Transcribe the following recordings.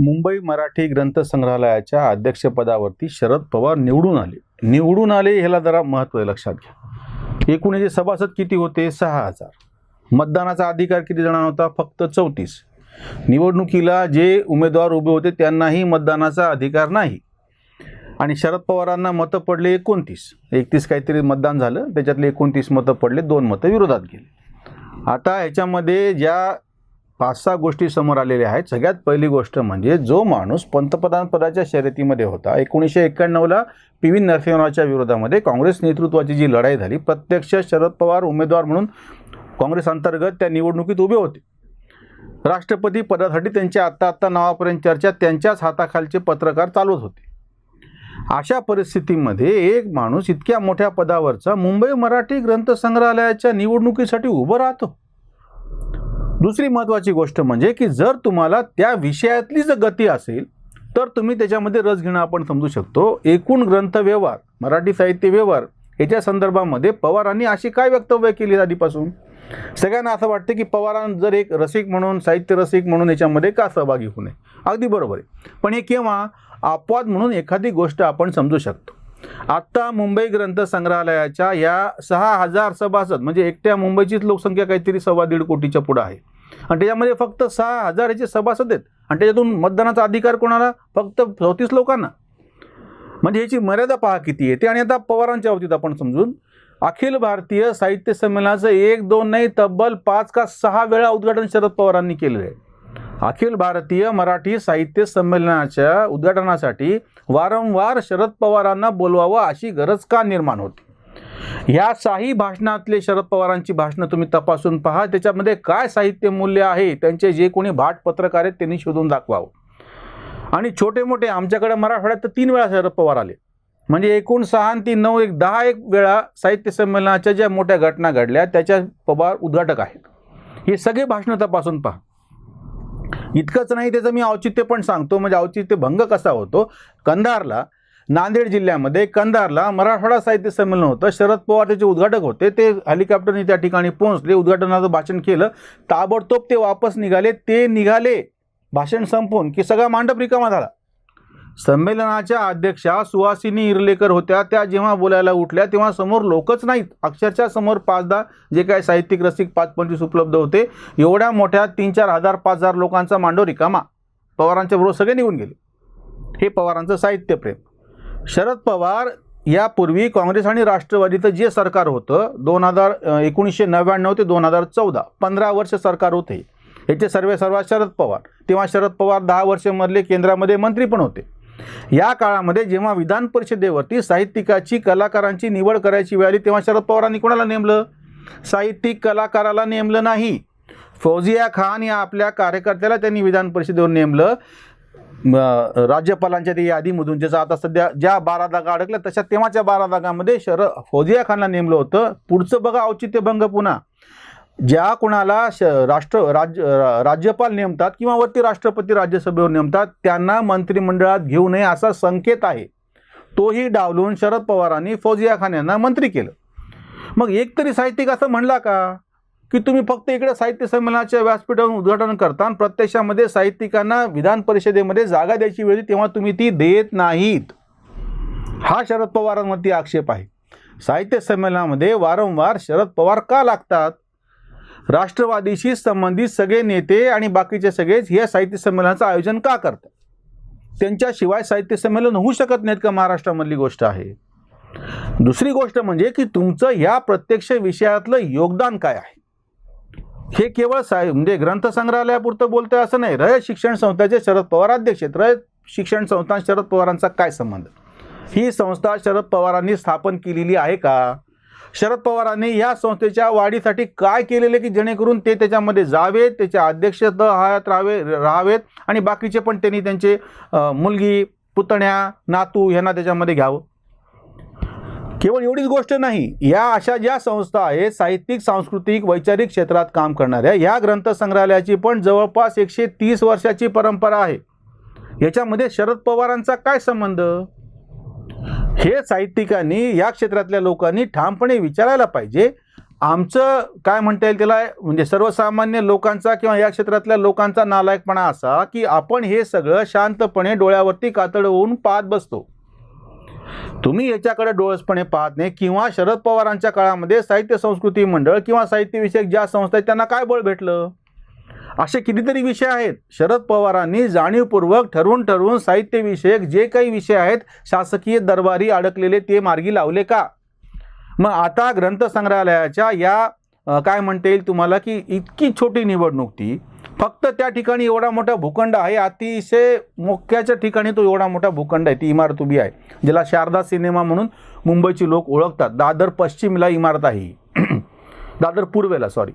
मुंबई मराठी ग्रंथ संग्रहालयाच्या अध्यक्षपदावरती शरद पवार निवडून आले ह्याला जरा महत्त्व आहे, लक्षात घ्या. एकूण जे सभासद किती होते? 6,000. मतदानाचा अधिकार किती जणांना होता? फक्त 34. निवडणुकीला जे उमेदवार उभे होते त्यांनाही मतदानाचा अधिकार नाही. आणि शरद पवारांना मतं पडले 29 काहीतरी मतदान झालं, त्याच्यातले 29 मतं पडले, 2 मतं विरोधात गेले. आता ह्याच्यामध्ये ज्या 5-6 गोष्टी समोर आलेल्या आहेत. सगळ्यात पहिली गोष्ट म्हणजे जो माणूस पंतप्रधान पदाच्या शर्यतीमध्ये होता 1991ला PV नरसिंहरावच्या विरोधामध्ये काँग्रेस नेतृत्वाची जी लढाई झाली, प्रत्यक्ष शरद पवार उमेदवार म्हणून काँग्रेस अंतर्गत त्या निवडणुकीत उभे होते. राष्ट्रपती पदासाठी त्यांच्या आत्ता नावापर्यंत चर्चा त्यांच्याच हाताखालचे पत्रकार चालवत होते. अशा परिस्थितीमध्ये एक माणूस इतक्या मोठ्या पदावरचा मुंबई मराठी ग्रंथ संग्रहालयाच्या निवडणुकीसाठी उभं राहतो. दुसरी महत्त्वाची गोष्ट म्हणजे की जर तुम्हाला त्या विषयातली जर गती असेल तर तुम्ही त्याच्यामध्ये रस घेणं आपण समजू शकतो. एकूण ग्रंथ व्यवहार, मराठी साहित्य व्यवहार याच्या संदर्भामध्ये पवारांनी अशी काय वक्तव्य केली आधीपासून? सगळ्यांना असं वाटतं की पवारांना जर एक रसिक म्हणून, साहित्य रसिक म्हणून याच्यामध्ये का सहभागी होऊ नये? अगदी बरोबर आहे. पण हे केव्हा अपवाद म्हणून एखादी गोष्ट आपण समजू शकतो. आत्ता मुंबई ग्रंथ संग्रहालयाच्या या 6,000 सभासद म्हणजे एकट्या मुंबईचीच लोकसंख्या काहीतरी 1.25 कोटीच्या पुढं आहे. आणि त्याच्यामध्ये फक्त 6,000 याचे सभासद आहेत. आणि त्याच्यातून मतदानाचा अधिकार कोणाला? फक्त 34 लोकांना. म्हणजे ह्याची मर्यादा पहा किती येते. आणि आता पवारांच्या बाबतीत आपण समजून, अखिल भारतीय साहित्य संमेलनाचं 1-2 नाही तब्बल 5 का 6 वेळा उद्घाटन शरद पवारांनी केलेलं आहे. अखिल भारतीय मराठी साहित्य संमेलनाच्या उद्घाटनासाठी वारंवार शरद पवारांना बोलवावं अशी गरज का निर्माण होती? ह्या 6 भाषणातले शरद पवारांची भाषणं तुम्ही तपासून पहा. त्याच्यामध्ये काय साहित्य मूल्य आहे त्यांचे जे कोणी भाट पत्रकार आहेत त्यांनी शोधून दाखवावं. आणि छोटे मोठे आमच्याकडे मराठवाड्यात तर 3 वेळा शरद पवार आले. म्हणजे एकूण 6 आणि 3 9 10 वेळा साहित्य संमेलनाच्या ज्या मोठ्या घटना घडल्या त्याच्या पवार उद्घाटक आहेत. हे सगळे भाषणं तपासून पहा. इतकंच नाही, त्याचं मी औचित्य पण सांगतो. म्हणजे औचित्य भंग कसा होतो? कंधारला, नांदेड जिल्ह्यामध्ये कंधारला मराठवाडा साहित्य संमेलन होतं. शरद पवार त्याचे उद्घाटक होते. ते हेलिकॉप्टरने त्या ठिकाणी पोहोचले, उद्घाटनाचं भाषण केलं, ताबडतोब ते वापस निघाले. ते निघाले भाषण संपवून की सगळा मांडप रिकामा झाला. संमेलनाच्या अध्यक्षा सुहासिनी इर्लेकर होत्या. त्या जेव्हा बोलायला उठल्या तेव्हा समोर लोकच नाहीत, अक्षरशः समोर 5-10 जे काय साहित्यिक रसिक 5-25 उपलब्ध होते. एवढ्या मोठ्या 3-4 हजार 5,000 लोकांचा मांडव रिकामा. पवारांच्या बरोबर सगळे निघून गेले. हे पवारांचं साहित्यप्रेम. शरद पवार यापूर्वी काँग्रेस आणि राष्ट्रवादीचं जे सरकार होतं 1999 ते 2014 15 वर्ष सरकार होते. याचे सर्वात शरद पवार. तेव्हा शरद पवार 10 वर्षांमधले केंद्रामध्ये मंत्री पण होते. या काळामध्ये जेव्हा विधान परिषदेवरती साहित्यिकाची, कलाकारांची निवड करायची वेळ आली तेव्हा शरद पवारांनी कोणाला नेमलं? साहित्यिक कलाकाराला नेमलं नाही. फौजिया खान या आपल्या कार्यकर्त्याला त्यांनी विधान परिषदेवर नेमलं. राज्यपालांच्या त्या यादीमधून, ज्याचा आता सध्या ज्या 12 जागा अडकल्या तशा तेव्हाच्या 12 जागांमध्ये फौजिया खानला नेमलं होतं. पुढचं बघा औचित्यभंग पुन्हा. ज्या कोणाला राज्यपाल नेमतात किंवा वरती राष्ट्रपती राज्यसभेवर नेमतात त्यांना मंत्रिमंडळात घेऊ नये असा संकेत आहे. तोही डावलून शरद पवारांनी फौजिया खान यांना मंत्री केलं. मग एकतरी साहित्यिक असं म्हणला का की तुम्ही फक्त इकडे साहित्य संमेलनाच्या व्यासपीठावरून उद्घाटन करता आणि प्रत्यक्षामध्ये साहित्यिकांना विधान परिषदेमध्ये जागा द्यायची वेळ तेव्हा तुम्ही ती देत नाहीत? हा शरद पवारांवरती आक्षेप आहे. साहित्य संमेलनामध्ये वारंवार शरद पवार का लागतात? राष्ट्रवादीशी संबंधित सगळे नेते आणि बाकीचे सगळेच या साहित्य संमेलनाचं आयोजन का करतात? त्यांच्याशिवाय साहित्य संमेलन होऊ शकत नाहीत का? महाराष्ट्रामधली गोष्ट आहे. दुसरी गोष्ट म्हणजे की तुमचं या प्रत्यक्ष विषयातलं योगदान काय आहे? हे केवळ म्हणजे ग्रंथ संग्रहालयापुरतं बोलतोय असं नाही. रयत शिक्षण संस्थेचे शरद पवार अध्यक्ष आहेत. रयत शिक्षण संस्था शरद पवारांचा काय संबंध? ही संस्था शरद पवारांनी स्थापन केलेली आहे का? शरद पवारांनी या संस्थेच्या वाढीसाठी काय केलेले की जेणेकरून ते त्याच्यामध्ये जावेत, त्याच्या अध्यक्षत राहावेत आणि बाकीचे पण त्यांनी त्यांचे मुलगी, पुतण्या, नातू यांना त्याच्यामध्ये घ्यावं? केवळ एवढीच गोष्ट नाही. या अशा ज्या संस्था आहेत साहित्यिक, सांस्कृतिक, वैचारिक क्षेत्रात काम करणाऱ्या, या ग्रंथ संग्रहालयाची पण जवळपास 130 वर्षाची परंपरा आहे. याच्यामध्ये शरद पवारांचा काय संबंध? हे साहित्यिकांनी, या क्षेत्रातल्या लोकांनी ठामपणे विचारायला पाहिजे. आमचं काय म्हणता येईल त्याला, म्हणजे सर्वसामान्य लोकांचा किंवा या क्षेत्रातल्या लोकांचा नालायकपणा असा की आपण हे सगळं शांतपणे डोळ्यावरती कातड होऊन पाहत बसतो. तुम्ही याच्याकडे डोळसपणे पाहत नाही. किंवा शरद पवारांच्या काळामध्ये साहित्य संस्कृती मंडळ किंवा साहित्यविषयक ज्या संस्था आहेत त्यांना काय बळ भेटलं? असे कितीतरी विषय आहेत. शरद पवारांनी जाणीवपूर्वक ठरवून साहित्यविषयक जे काही विषय आहेत शासकीय दरबारी अडकलेले ते मार्गी लावले का? मग आता ग्रंथसंग्रहालयाच्या या काय म्हणता येईल तुम्हाला की इतकी छोटी निवडणूक, ती फक्त त्या ठिकाणी एवढा मोठा भूखंड आहे, अतिशय मोक्याच्या ठिकाणी तो एवढा मोठा भूखंड आहे, ती इमारत उभी आहे ज्याला शारदा सिनेमा म्हणून मुंबईची लोक ओळखतात. दादर पश्चिमला इमारत आहे, दादर पूर्वेला सॉरी.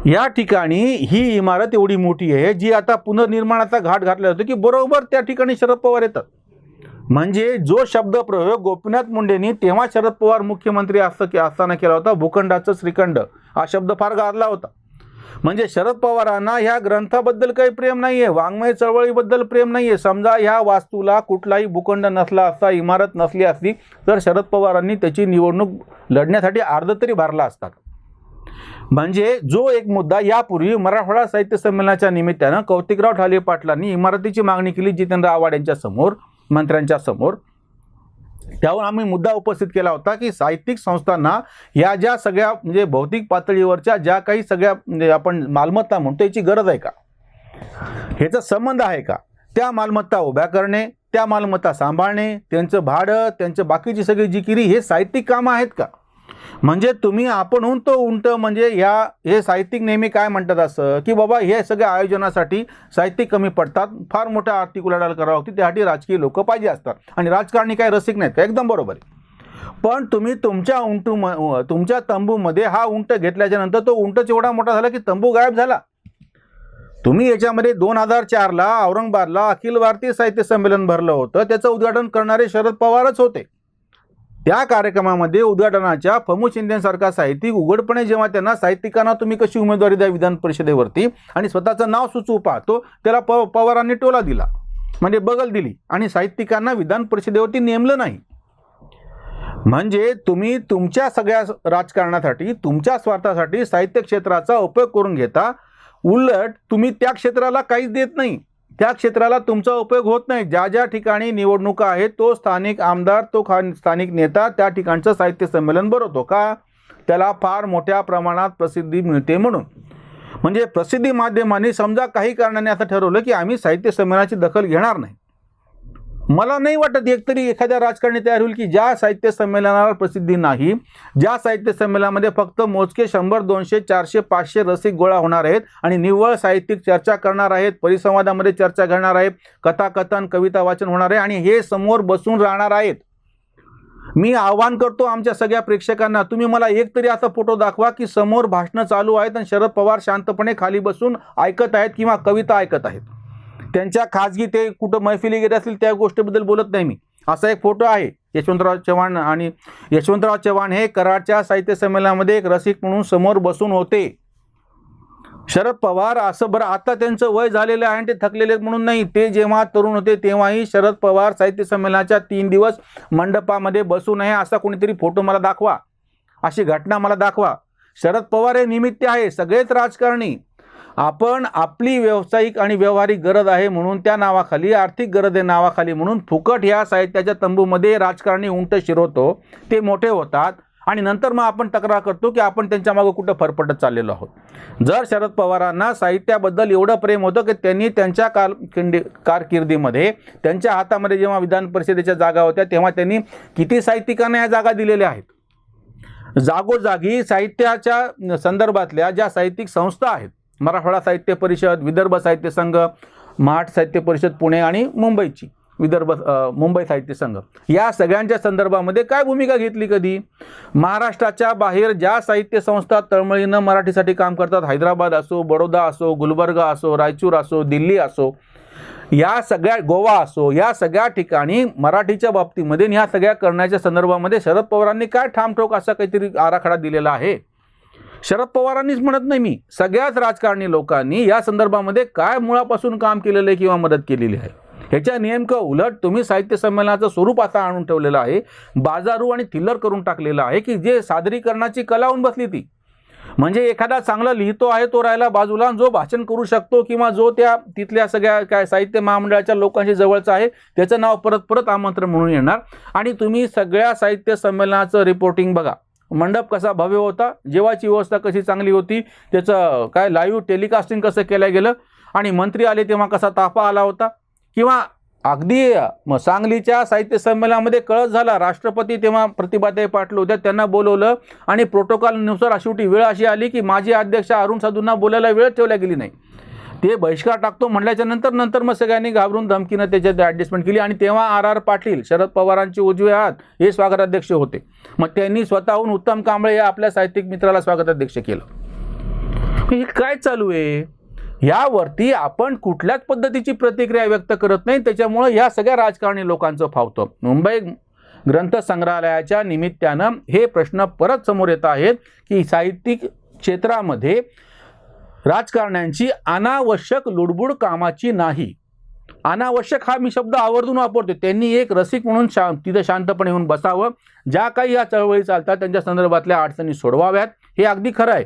या ठिकाणी ही इमारत एवढी मोठी आहे जी आता पुनर्निर्माणाचा घाट घातला जातो की बरोबर त्या ठिकाणी शरद पवार येतात. म्हणजे जो शब्दप्रयोग गोपीनाथ मुंडेंनी तेव्हा शरद पवार मुख्यमंत्री असताना केला होता, भूखंडाचं श्रीखंड, हा शब्द फार गाजला होता. म्हणजे शरद पवारांना ह्या ग्रंथाबद्दल काही प्रेम नाही आहे, वाङ्मय चळवळीबद्दल प्रेम नाही आहे. समजा ह्या वास्तूला कुठलाही भूखंड नसला असता, इमारत नसली असती तर शरद पवारांनी त्याची निवडणूक लढण्यासाठी अर्ध तरी भरला असता. म्हणजे जो एक मुद्दा यापूर्वी मराठवाडा साहित्य संमेलनाच्या निमित्तानं कौतिकराव ठाले पाटलांनी इमारतीची मागणी केली जितेंद्र आव्हाड यांच्या समोर, मंत्र्यांच्या समोर, त्यावर आम्ही मुद्दा उपस्थित केला होता की साहित्यिक संस्थांना या ज्या सगळ्या म्हणजे भौतिक पातळीवरच्या ज्या काही सगळ्या म्हणजे आपण मालमत्ता म्हणतो याची गरज आहे का? ह्याचा संबंध आहे का? त्या मालमत्ता उभ्या करणे, त्या मालमत्ता सांभाळणे, त्यांचं भाडं, त्यांचं बाकीची सगळी जिकिरी हे साहित्यिक कामं आहेत का? म्हणजे तुम्ही आपणहून तो उंट म्हणजे हे साहित्यिक नेहमी काय म्हणतात असं की बाबा हे सगळ्या आयोजनासाठी साहित्यिक कमी पडतात, फार मोठा आर्थिक उलाढाल करावं लागते, त्यासाठी राजकीय लोक पाहिजे असतात आणि राजकारणी काय रसिक नाहीत का? एकदम बरोबर आहे. पण तुम्ही तुमच्या तंबूमध्ये हा उंट घेतल्याच्या नंतर तो उंटच एवढा मोठा झाला की तंबू गायब झाला. तुम्ही याच्यामध्ये 2004ला औरंगाबादला अखिल भारतीय साहित्य संमेलन भरलं होतं, त्याचं उद्घाटन करणारे शरद पवारच होते. त्या कार्यक्रमामध्ये उद्घाटनाच्या फमू शिंदेसारखा साहित्यिक उघडपणे जेव्हा त्यांना साहित्यिकांना तुम्ही कशी उमेदवारी द्या विधान परिषदेवरती आणि स्वतःचं नाव सुचवू पाहतो, त्याला पवारांनी टोला दिला, म्हणजे बगल दिली आणि साहित्यिकांना विधान परिषदेवरती नेमलं नाही. म्हणजे तुम्ही तुमच्या सगळ्या राजकारणासाठी, तुमच्या स्वार्थासाठी साहित्य क्षेत्राचा उपयोग करून घेता, उलट तुम्ही त्या क्षेत्राला काहीच देत नाही, त्या क्षेत्राला तुमचा उपयोग होत नाही. ज्या ज्या ठिकाणी निवडणुका आहेत तो स्थानिक आमदार, तो स्थानिक नेता त्या ठिकाणचं साहित्य संमेलन भरवतो का? त्याला फार मोठ्या प्रमाणात प्रसिद्धी मिळते म्हणून. म्हणजे प्रसिद्धी माध्यमांनी समजा काही कारणाने असं ठरवलं की आम्ही साहित्य संमेलनाची दखल घेणार नाही, मला नाही वाटत एकतरी एखाद्या राजकारणी तयार होईल की ज्या साहित्य संमेलनाला प्रसिद्धी नाही, ज्या साहित्य संमेलनामध्ये फक्त मोजके 100, 200, 400, 500 रसिक गोळा होणार आहेत आणि निव्वळ साहित्यिक चर्चा करणार आहेत, परिसंवादामध्ये चर्चा घडणार आहे, कथाकथन, कविता वाचन होणार आहे आणि हे समोर बसून राहणार आहेत. मी आवाहन करतो आमच्या सगळ्या प्रेक्षकांना, तुम्ही मला एक तरी असा फोटो दाखवा की समोर भाषणं चालू आहेत आणि शरद पवार शांतपणे खाली बसून ऐकत आहेत किंवा कविता ऐकत आहेत. त्यांच्या खाजगी ते कुठं मैफिली गेले असतील त्या गोष्टीबद्दल बोलत नाही मी. असा एक फोटो आहे यशवंतराव चव्हाण, आणि यशवंतराव चव्हाण हे कराडच्या साहित्य संमेलनामध्ये एक रसिक म्हणून समोर बसून होते. शरद पवार असं बरं आता त्यांचं वय झालेलं आहे आणि ते थकलेले म्हणून नाही, ते जेव्हा तरुण होते तेव्हाही शरद पवार साहित्य संमेलनाच्या 3 दिवस मंडपामध्ये बसू नये असा कोणीतरी फोटो मला दाखवा, अशी घटना मला दाखवा. शरद पवार हे निमित्त आहे, सगळेच राजकारणी. आपण आपली व्यावसायिक आणि व्यावहारिक गरज आहे म्हणून त्या नावाखाली, आर्थिक गरज आहे नावाखाली म्हणून फुकट ह्या साहित्याच्या तंबूमध्ये राजकारणी उंट शिरवतो, ते मोठे होतात आणि नंतर मग आपण तक्रार करतो की आपण त्यांच्या मागे कुठं फरफटत चाललेलो आहोत. जर शरद पवारांना साहित्याबद्दल एवढं प्रेम होतं की त्यांनी त्यांच्या कारकिर्दीमध्ये त्यांच्या हातामध्ये जेव्हा विधान परिषदेच्या जागा होत्या तेव्हा त्यांनी किती साहित्यिकांना या जागा दिलेल्या आहेत. जागोजागी साहित्याच्या संदर्भातल्या ज्या साहित्यिक संस्था आहेत, मराठवाडा साहित्य परिषद, विदर्भ साहित्य संघ, महाट साहित्य परिषद पुणे आणि मुंबईची मुंबई साहित्य संघ, या सगळ्यांच्या संदर्भामध्ये काय भूमिका घेतली कधी? महाराष्ट्राच्या बाहेर ज्या साहित्य संस्था तळमळीनं मराठीसाठी काम करतात, हैदराबाद असो, बडोदा असो, गुलबर्गा असो, रायचूर असो, दिल्ली असो, या सगळ्या, गोवा असो, या सगळ्या ठिकाणी मराठीच्या बाबतीमध्ये ह्या सगळ्या करण्याच्या संदर्भामध्ये शरद पवारांनी काय ठामठोक असा काहीतरी आराखडा दिलेला आहे? शरद पवारांनीच म्हणत नाही मी, सगळ्याच राजकारणी लोकांनी या संदर्भामध्ये काय मुळापासून काम केलेलं आहे किंवा मदत केलेली आहे? ह्याच्या नेमकं उलट तुम्ही साहित्य संमेलनाचं स्वरूप आता आणून ठेवलेलं आहे, बाजारू आणि थिल्लर करून टाकलेलं आहे, की जे सादरीकरणाची कला होऊन बसली ती. म्हणजे एखादा चांगला लिहितो आहे तो राहिला बाजूला, जो भाषण करू शकतो किंवा जो त्या तिथल्या सगळ्या काय साहित्य महामंडळाच्या लोकांशी जवळचा आहे त्याचं नाव परत परत आमंत्रण म्हणून येणार. आणि तुम्ही सगळ्या साहित्य संमेलनाचं रिपोर्टिंग बघा, मंडप कसा भव्य होता, जेवायची व्यवस्था कशी चांगली होती, त्याचं काय लाईव्ह टेलिकास्टिंग कसं केलं गेलं, आणि मंत्री आले तेव्हा कसा ताफा आला होता, किंवा अगदी सांगलीच्या साहित्य संमेलनामध्ये कळस झाला, राष्ट्रपती तेव्हा प्रतिभाताई पाटील होत्या, त्यांना बोलवलं आणि प्रोटोकॉलनुसार शेवटी वेळ अशी आली की माजी अध्यक्ष अरुण साधूंना बोलायला वेळ ठेवल्या गेली नाही. ते बहिष्कार टाकतो म्हटल्याच्या नंतर मग सगळ्यांनी घाबरून धमकीनं त्याच्यात ॲडजस्टमेंट केली. आणि तेव्हा आर पाटील, शरद पवारांचे उजवे हात, हे स्वागताध्यक्ष होते. मग त्यांनी स्वतःहून उत्तम कांबळे या आपल्या साहित्यिक मित्राला स्वागताध्यक्ष केलं. हे काय चालू आहे? यावरती आपण कुठल्याच पद्धतीची प्रतिक्रिया व्यक्त करत नाही. त्याच्यामुळे या सगळ्या राजकारणी लोकांचं फावतं. मुंबई ग्रंथ संग्रहालयाच्या निमित्तानं हे प्रश्न परत समोर येत आहेत की साहित्यिक क्षेत्रामध्ये राजकारण्यांची अनावश्यक लुडबुड कामाची नाही. अनावश्यक हा मी शब्द आवर्जून वापरतो. त्यांनी एक रसिक म्हणून तिथे शांतपणे येऊन बसावं, ज्या काही या चळवळी चालतात त्यांच्या संदर्भातल्या अडचणी सोडवाव्यात, हे अगदी खरं आहे.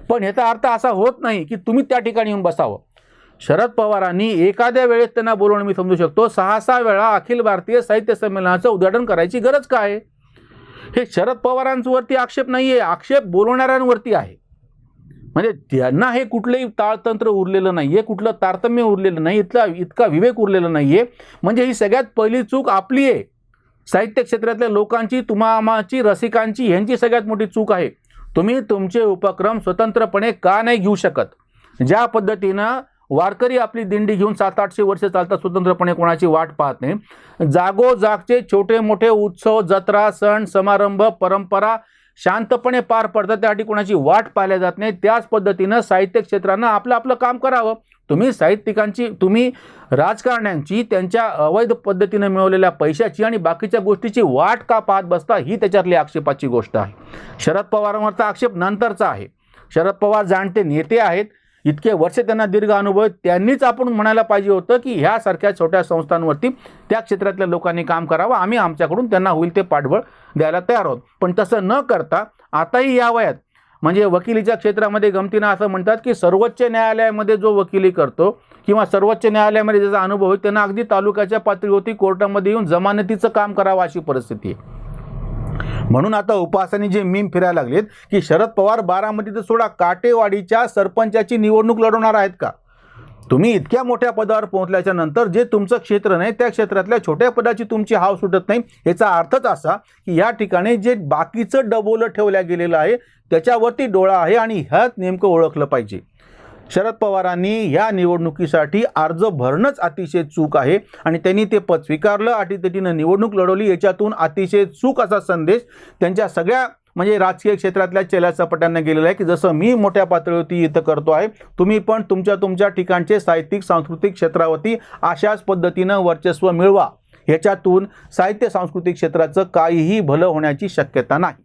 पण ह्याचा अर्थ असा होत नाही की तुम्ही त्या ठिकाणी येऊन बसावं. शरद पवारांनी एखाद्या वेळेस त्यांना बोलवणं मी समजू शकतो, 6-6 वेळा अखिल भारतीय साहित्य संमेलनाचं उद्घाटन करायची गरज काय? हे शरद पवारांवरती आक्षेप नाही आहे, आक्षेप बोलवणाऱ्यांवरती आहे. म्हणजे त्यांना हे कुठलंही ताळतंत्र उरलेलं नाही आहे, कुठलं तारतम्य उरलेलं नाही, इतका विवेक उरलेला नाही आहे. म्हणजे ही सगळ्यात पहिली चूक आपली आहे, साहित्य क्षेत्रातल्या लोकांची, तुम्हामाची, रसिकांची, ह्यांची सगळ्यात मोठी चूक आहे. तुम्ही तुमचे उपक्रम स्वतंत्रपणे का नाही घेऊ शकत? ज्या पद्धतीनं वारकरी आपली दिंडी घेऊन 700-800 वर्ष चालतात, स्वतंत्रपणे कोणाची वाट पाहत नाही. जागोजागचे छोटे मोठे उत्सव, जत्रा, सण समारंभ, परंपरा शांतपणे पार पडतात, त्यासाठी कोणाची वाट पाहिल्या जात नाही. त्याच पद्धतीनं साहित्य क्षेत्रानं आपलं आपलं काम करावं. तुम्ही साहित्यिकांची, तुम्ही राजकारण्यांची त्यांच्या अवैध पद्धतीनं मिळवलेल्या पैशाची आणि बाकीच्या गोष्टीची वाट का पाहत बसता, ही त्याच्यातली आक्षेपाची गोष्ट आहे. शरद पवारांवरचा आक्षेप नंतरचा आहे. शरद पवार जाणते नेते आहेत, इतके वर्ष त्यांना दीर्घ अनुभव, त्यांनीच आपण म्हणायला पाहिजे होतं की ह्यासारख्या छोट्या संस्थांवरती त्या क्षेत्रातल्या लोकांनी काम करावं, आम्ही आमच्याकडून त्यांना होईल ते पाठबळ द्यायला तयार आहोत. पण तसं न करता आताही या वयात, म्हणजे वकिलीच्या क्षेत्रामध्ये गमतीनं असं म्हणतात की सर्वोच्च न्यायालयामध्ये जो वकिली करतो किंवा सर्वोच्च न्यायालयामध्ये ज्याचा अनुभव आहे त्यांना अगदी तालुक्याच्या पातळीवरती कोर्टामध्ये येऊन जमानतीचं काम करावं अशी परिस्थिती आहे. म्हणून आता उपासाने जे मीम फिरायला लागलेत की शरद पवार बारामतीचं सोडा, काटेवाडीच्या सरपंचाची निवडणूक लढवणार आहेत का? तुम्ही इतक्या मोठ्या पदावर पोहोचल्याच्या नंतर जे तुमचं क्षेत्र नाही त्या क्षेत्रातल्या छोट्या पदाची तुमची हाव सुटत नाही. याचा अर्थच असा की या ठिकाणी जे बाकीचं डबोलं ठेवल्या गेलेलं आहे त्याच्यावरती डोळा आहे आणि ह्यात नेमकं ओळखलं पाहिजे. शरद पवारांनी या निवडणुकीसाठी अर्ज भरणंच अतिशय चूक आहे आणि त्यांनी ते पद स्वीकारलं, अटीतटीनं निवडणूक लढवली. याच्यातून अतिशय चूक असा संदेश त्यांच्या सगळ्या म्हणजे राजकीय क्षेत्रातल्या चेल्याचपाट्यांना गेलेला आहे की जसं मी मोठ्या पातळीवरती इथं करतो आहे, तुम्ही पण तुमच्या ठिकाणचे साहित्यिक सांस्कृतिक क्षेत्रावरती अशाच पद्धतीनं वर्चस्व मिळवा. ह्याच्यातून साहित्य सांस्कृतिक क्षेत्राचं काहीही भलं होण्याची शक्यता नाही.